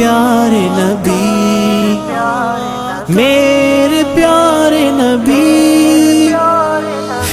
پیارے نبی، میرے پیارے نبی،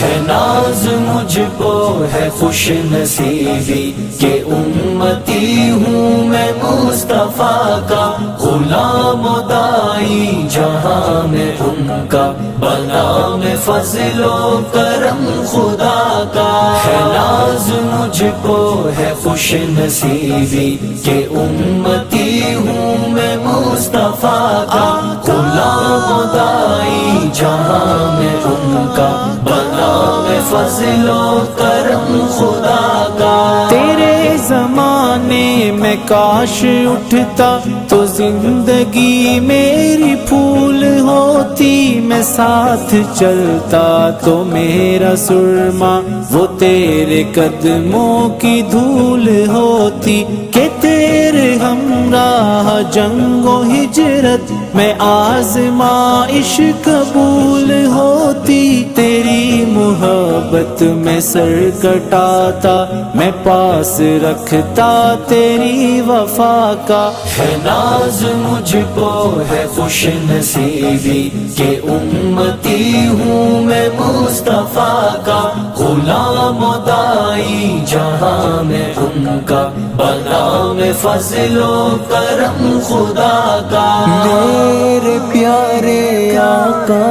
ہے ناز مجھ کو ہے خوش نصیبی کہ امتی ہوں میں مصطفیٰ کا، غلام و دائی جہاں میں ان کا، بنا میں فضل و کرم خدا کا۔ ہے ناز مجھ کو ہے خوش نصیبی کہ امتی ہوں میں مصطفیٰ کا، غلام و دائی جہاں میں ان کا، بنا میں فضل و کرم خدا کا۔ تیرے زمانے میں کاش اٹھتا تو زندگی میری پھول ہوتی، میں ساتھ چلتا تو میرا سرما وہ تیرے قدموں کی دھول ہوتی، کہ تیرے ہمراہ جنگ و ہجرت میں آزمائش قبول ہوتی، تیری محبت میں سر کٹاتا میں پاس رکھتا تیری وفا کا۔ ہے ناز مجھ کو ہے خوش نصیبی کہ امتی ہوں میں مصطفیٰ کا، غلام و دائی جہاں میں ان کا، بنا میں فضل و کرم خدا کا۔ میرے پیارے آقا،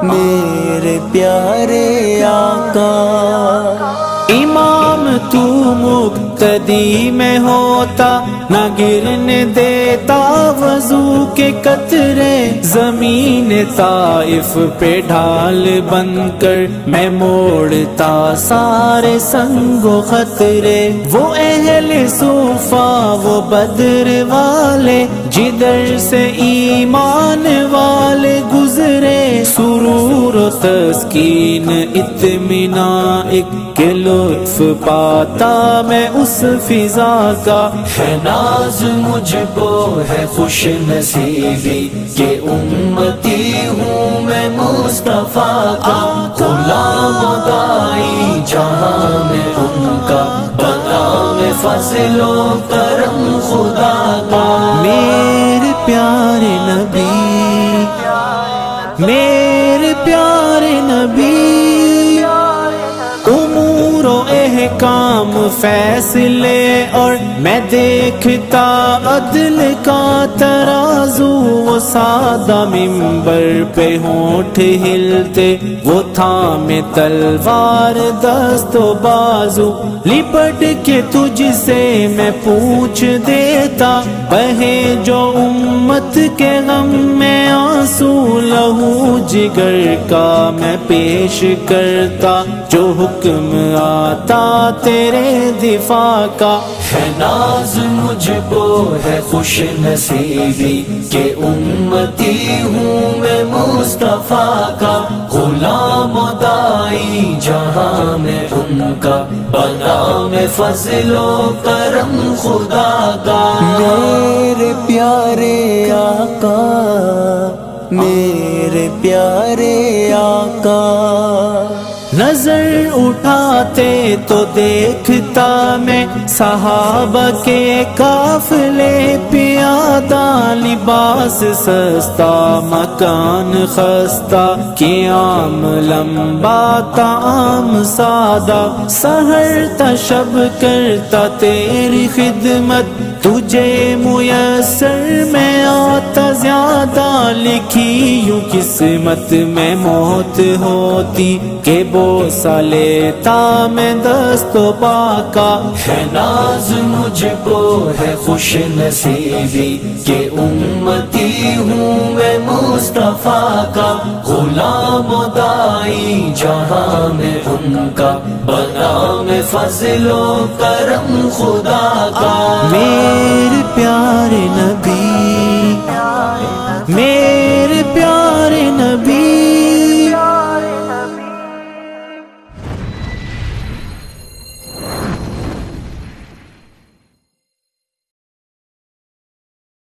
میرے پیارے آقا، امام تو مقتدی میں ہوتا، نہ گرنے دیتا وضو کے قطرے، زمین طائف پہ ڈھال بن کر میں موڑتا سارے سنگ و خطرے، وہ اہل صوفہ وہ بدر والے جدھر سے ایمان والے گزرے، سرور و تسکین اطمینان ایک لطف پاتا میں اس فضا کا۔ ہے ناز مجھ کو ہے خوش نصیبی کہ امتی ہوں میں مصطفیٰ کا، غلام و دائی جہاں میں ان کا، بنا میں فضل و کرم خدا کا۔ میرے پیارے نبی، میرے پیارے نبی، امور و احکام فیصلے اور میں دیکھتا عدل کا ترازو، وہ سادہ ممبر پہ ہونٹ ہلتے، وہ تھامے تلوار دست و بازو، لپٹ کے تجھ سے میں پوچھ دیتا، بہے جو امت کے غم میں آنسو، لہو جگر کا میں پیش کرتا، جو حکم آتا تیرے دفاع کا۔ ہے ناز مجھ کو ہے خوش نصیبی کہ امتی ہوں میں مصطفیٰ کا، غلام و دائی جہاں میں ان کا، بنا میں فضل و کرم خدا کا۔ میرے پیارے آقا، میرے پیارے آقا، نظر اٹھاتے تو دیکھتا میں صحابہ کے قافلے پیادہ، لباس سستا مکان خستہ، قیام لمبا طعام سادہ، سحر تا شب کرتا تیری خدمت، تجھے میسر میں آتا زیادہ، لکھی یوں قسمت میں موت ہوتی کہ بوسہ لیتا میں دست و پا کا۔ ہے ناز مجھ کو ہے خوش نصیبی کہ امتی ہوں میں مصطفیٰ کا، غلام و دائی جہاں میں ان کا، بنا میں فضل و کرم خدا کا۔ میرے پیارے نبی، میرے پیارے نبی،